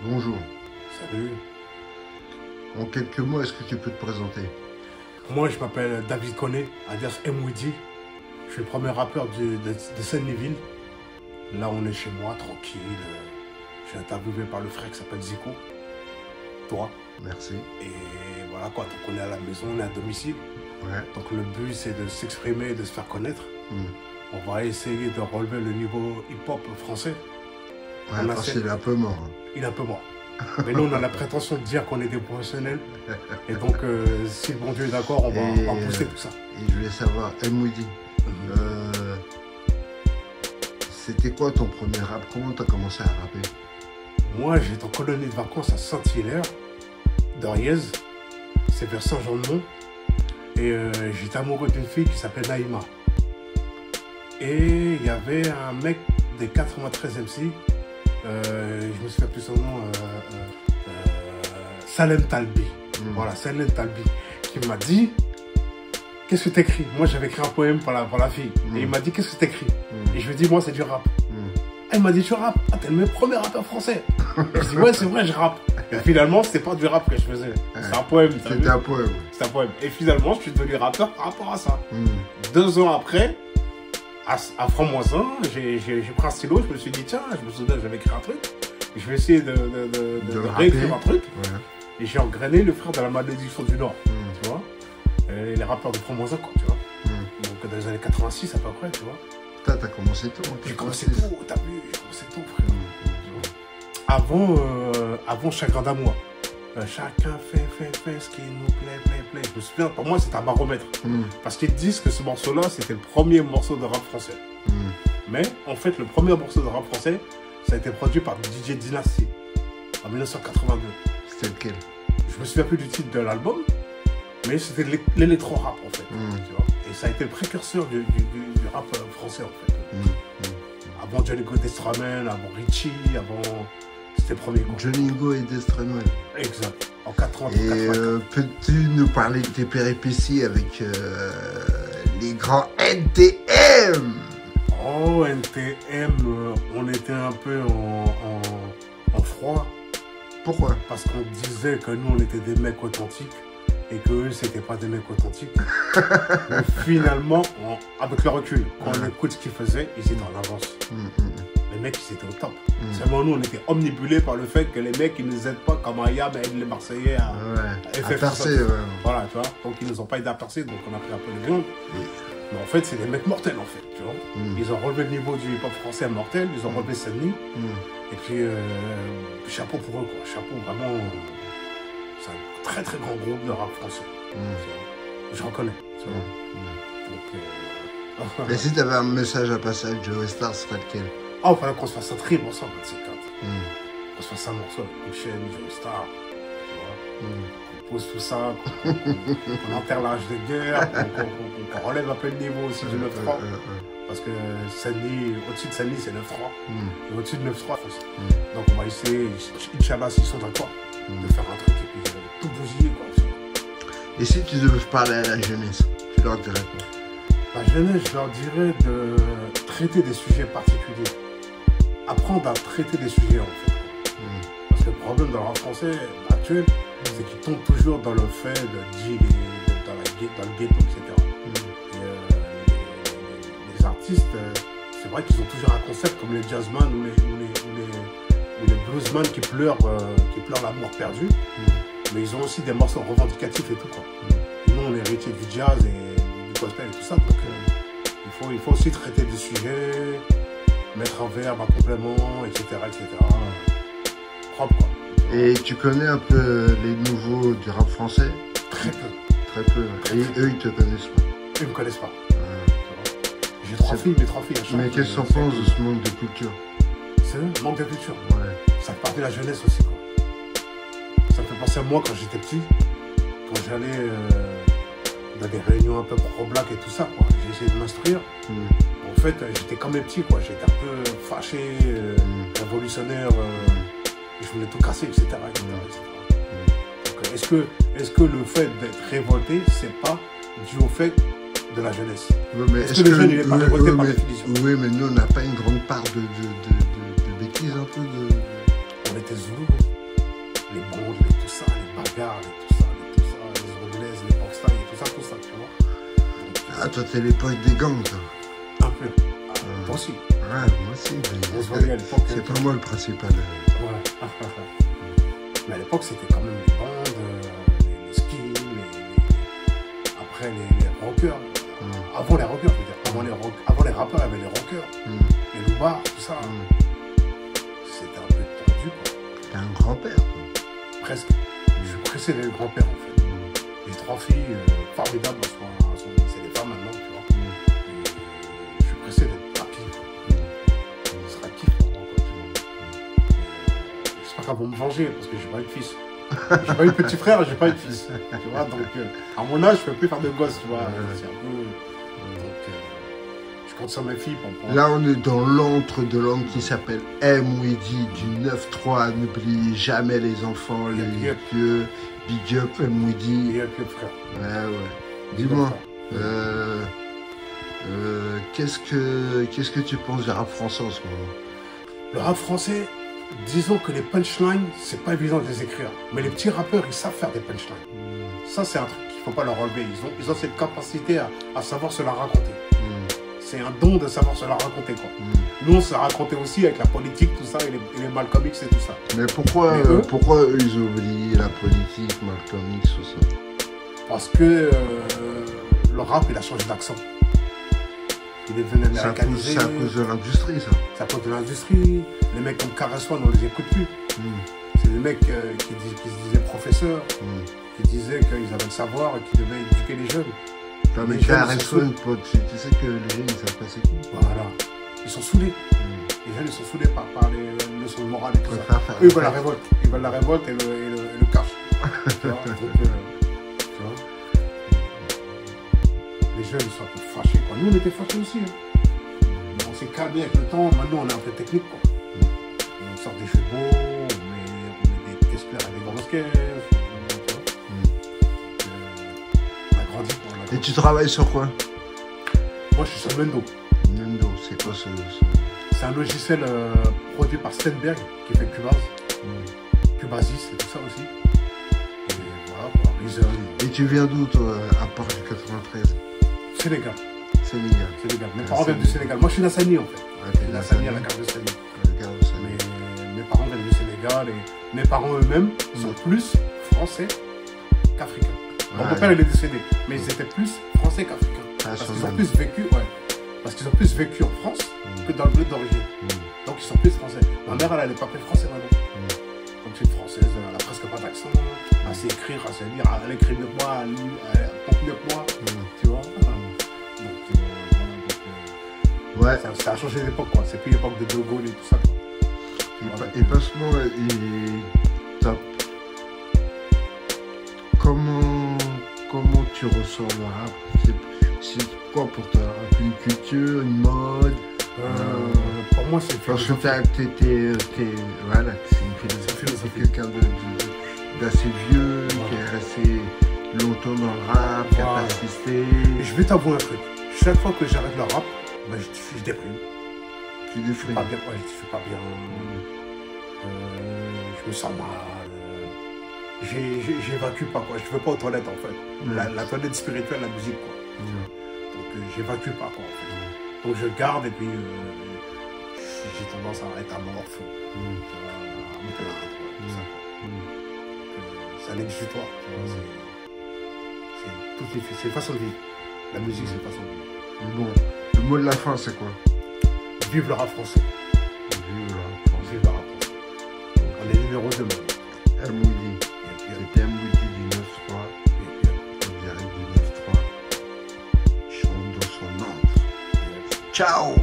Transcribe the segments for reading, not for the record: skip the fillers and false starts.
Bonjour. Salut. En quelques mots, est-ce que tu peux te présenter? Moi, je m'appelle David Koné, alias M-Widi. Je suis le premier rappeur de Seine-Liville. Là, on est chez moi, tranquille. Je suis interviewé par le frère qui s'appelle Zico. Toi. Merci. Et voilà quoi, donc on est à la maison, on est à domicile. Ouais. Donc le but, c'est de s'exprimer et de se faire connaître. Mm. On va essayer de relever le niveau hip-hop français. Ouais, parce qu'il est un peu mort. Hein. Il est un peu mort. Mais nous, on a la prétention de dire qu'on est des professionnels. Et donc, si le bon Dieu est d'accord, on va pousser tout ça. Et je voulais savoir, M-Widi, c'était quoi ton premier rap? Comment tu as commencé à rapper? Moi, j'étais en colonie de vacances à Saint-Hilaire, d'Oriez. C'est vers Saint-Jean-de-Mont. Et j'étais amoureux d'une fille qui s'appelait Naïma. Et il y avait un mec des 93 MC, je me souviens plus son nom, Salem Talbi. Voilà, Salem Talbi, qui m'a dit, qu'est-ce que t'écris? Moi, j'avais écrit un poème pour la fille. Et il m'a dit, qu'est-ce que t'écris? Et je lui ai dit, moi, c'est du rap. Elle m'a dit, tu rappes? Ah, t'es le premier rappeur français. Et je dis, ouais, c'est vrai, je rappe. Et finalement, c'était pas du rap que je faisais. C'est un poème. C'était un poème. C'est un poème. Et finalement, je suis devenu rappeur par rapport à ça. 2 ans après, à Franc-Moisin, j'ai pris un stylo, je me suis dit, tiens, je me souviens, j'avais écrit un truc. Et je vais essayer de réécrire un truc. Ouais. Et j'ai engrainé le frère de la Malédiction du Nord, tu vois. Et les rappeurs de Franc-Moisin, quoi, tu vois. Donc dans les années 86 à peu près, tu vois. T'as commencé tôt. J'ai commencé tôt, t'as vu, j'ai commencé tôt, frère. Avant Chagrin d'amour. Chacun fait ce qui nous plaît. Je me souviens, pour moi, c'était un baromètre. Parce qu'ils disent que ce morceau-là, c'était le premier morceau de rap français. Mais, en fait, le premier morceau de rap français, ça a été produit par DJ Dynasty, en 1982. C'était lequel? Je me souviens plus du titre de l'album, mais c'était l'électro-rap, en fait. Tu vois. Et ça a été le précurseur du rap français, en fait. Avant Johnny Go Destramen, avant Richie, avant... C'était le premier groupe. Johnny Go et Destramen. Exact. En 80. Et peux-tu nous parler de tes péripéties avec les grands NTM? Oh, NTM, on était un peu en froid. Pourquoi? Parce qu'on disait que nous, on était des mecs authentiques et qu'eux, c'était pas des mecs authentiques. Mais finalement, avec le recul, quand on écoute ce qu'ils faisaient, ils étaient en avance. Les mecs, ils étaient au top. Seulement, nous, on était omnibulés par le fait que les mecs, ils nous aident pas comme Ayab aide les Marseillais à percer. Voilà, tu vois. Donc, ils nous ont pas aidé à percer, donc on a pris un peu les viandes. Mais en fait, c'est des mecs mortels, en fait, tu vois. Ils ont relevé le niveau du hip-hop français mortel, ils ont relevé Seine-Liville. Et puis, chapeau pour eux, quoi. Chapeau, vraiment. C'est un très, très grand groupe de rap français. Je reconnais, tu vois. Et si tu avais un message à passer à Joe Star, ce serait lequel? Ah, il fallait qu'on se fasse un trip ensemble, ces 4. Qu'on se fasse un morceau avec une chaîne, Joe Star, tu vois. Qu'on pose tout ça, qu'on enterre l'âge de guerre, qu'on relève un peu le niveau aussi du 9-3. Parce que au-dessus de Seine-Liville, c'est 9-3. Et au-dessus de 9-3, donc on va essayer, Inch'Allah, s'ils sont d'accord, de faire un truc et puis tout bousiller, quoi. Et si tu devais parler à la jeunesse, tu leur dirais quoi? La jeunesse, je leur dirais de traiter des sujets particuliers. Apprendre à traiter des sujets, en fait. Parce que le problème dans le rap français actuel, c'est qu'ils tombent toujours dans le fait de dire dans le ghetto, etc. Et les artistes, c'est vrai qu'ils ont toujours un concept comme les jazzman ou les bluesman qui pleurent l'amour perdu. Mais ils ont aussi des morceaux revendicatifs et tout, quoi. Et nous, on est héritiers du jazz et du gospel et tout ça. Donc, il faut aussi traiter des sujets, mettre un verbe, un complément, etc. Propre, quoi. Et tu connais un peu les nouveaux du rap français? Très peu. Très peu. Et eux, ils te connaissent pas? Ils me connaissent pas. J'ai 3 filles, mais 3 filles. Mais qu'est-ce que t'en penses de ce manque de culture? C'est un manque de culture. Ouais. Ça fait partie de la jeunesse aussi, quoi. Ça me fait penser à moi quand j'étais petit, quand j'allais dans des réunions un peu pro-black et tout ça, quoi. J'ai essayé de m'instruire. En fait, j'étais comme les petits, quoi. J'étais un peu fâché, révolutionnaire, je voulais tout casser, etc. Donc, est-ce que le fait d'être révolté, c'est pas dû au fait de la jeunesse? Oui, mais est-ce que le jeune, il est pas révolté par définition? Oui, mais nous, on n'a pas une grande part de bêtises, un peu de... on était Zoulou. Les bandes, les tout ça, les bagarres, les anglaises, les boxers, et tout ça, tu vois. Donc, Ah, toi, t'es l'époque des gangs, toi. un peu. Toi aussi. Ouais, moi aussi. On se voyait à l'époque. C'est pas moi le principal. Ouais. Mais à l'époque, c'était quand même les bandes, les skis, après les rockers. Avant les rockers, je veux dire. Avant les rappeurs, il y avait les rockers. Les loupards, tout ça. C'était un peu tendu, quoi. T'es un grand-père, toi. Presque. Je suis pressé d'être grand-père, en fait. J'ai 3 filles formidables, c'est des femmes maintenant, tu vois. Et je suis pressé d'être rapide, quoi. Ce sera kiff pour moi, quoi, tu vois. J'espère qu'elles vont me venger, parce que j'ai pas eu de fils. J'ai pas eu de petit frère, j'ai pas eu de fils. Tu vois, donc à mon âge, je peux plus faire de gosse, tu vois. C'est un peu. Donc, je compte sur mes filles pour. Là, on est dans l'antre de l'homme qui s'appelle M. Weedy du 9-3. N'oubliez jamais les enfants, les vieux. Big up, M. Weedy. Big up, frère. Ouais. Dis-moi, qu'est-ce que tu penses du rap français en ce moment? Le rap français, disons que les punchlines, c'est pas évident de les écrire. Mais les petits rappeurs, ils savent faire des punchlines. Ça, c'est un truc qu'il faut pas leur enlever. Ils ont cette capacité à savoir se la raconter. C'est un don de savoir se la raconter, quoi. Nous, on se la racontait aussi avec la politique, tout ça, et les Malcolm X et tout ça. Mais pourquoi eux, ils ont oublié la politique, Malcolm X, tout ça? Parce que le rap, il a changé d'accent. Il est devenu américanisé. C'est à cause de l'industrie, ça. C'est à cause de l'industrie. Les mecs comme Careswan, on les écoute plus. C'est des mecs qui se disaient professeurs, qui disaient qu'ils avaient le savoir et qu'ils devaient éduquer les jeunes. Non, mais Careswan, tu sais que les jeunes, ils savent pas c'est qui. Voilà. Ils sont saoulés. Les jeunes, ils sont saoulés par les leçons de morale et tout ça. Eux, ils veulent la révolte. Ils veulent la révolte et le cash. Tu vois, donc, tu vois. Les jeunes, ils sont un peu fâchés, quoi. Nous, on était fâchés aussi. On s'est calmé avec le temps. Maintenant, on est un peu technique, quoi. On sort des cheveux beaux, on met des caisses claires avec des grosses caisses. On a grandi, quoi. Et tu travailles sur quoi? Moi, je suis sur Mendo. Mendo, c'est quoi ce... C'est un logiciel produit par Stenberg qui fait Cubase. Cubasis et tout ça aussi. Et voilà, quoi. Reason. Et tu viens d'où, toi, à part du 93? Sénégal. Sénégal. Mes parents viennent du Sénégal. Moi, je suis Nassani, en fait. Je suis Nassani à la carte de Sani. Mes parents viennent du Sénégal et mes parents eux-mêmes sont plus français qu'africains. Mon père, il est décédé, mais ils étaient plus français qu'africains. Parce qu'ils ont plus vécu, parce qu'ils ont plus vécu en France que dans le bled d'origine. Donc ils sont plus français. Ma mère, elle n'est pas plus française maintenant. Donc c'est une française, elle n'a presque pas d'accent. Elle sait écrire, elle sait lire, elle écrit mieux que moi, elle compte mieux que moi. Tu vois. Ouais. Ça a changé d'époque, quoi. C'est plus l'époque de De Gaulle et tout ça, quoi. Et passe-moi, top. Comment tu ressens le rap? C'est quoi pour toi? Une culture, une mode? Pour moi, c'est parce que voilà, c'est une philosophie. C'est quelqu'un d'assez vieux, qui est resté longtemps dans le rap, qui a persisté. Et je vais t'avouer un truc. Chaque fois que j'arrête le rap, je déprime. Tu déprimes? Je suis pas bien. Je suis pas bien. Je me sens mal. J'évacue pas, quoi. Je veux pas aux toilettes, en fait. La toilette spirituelle, la musique, quoi. Donc j'évacue pas, quoi, en fait. Donc je garde et puis j'ai tendance à être amorphe, à me plaindre, tout ça, quoi. C'est un exutoire, tu vois. C'est une façon de vivre. La musique, c'est une façon de vivre. Bon, le mot de la fin, c'est quoi? Vive le rap français. Vive le rap français. Vive le rap français. On est numéro 2, maintenant. M. Weedy. C'était M. Weedy du 9-3. On dirait du 9-3. Il chante dans son antre. Ciao.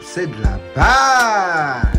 C'est de la balle.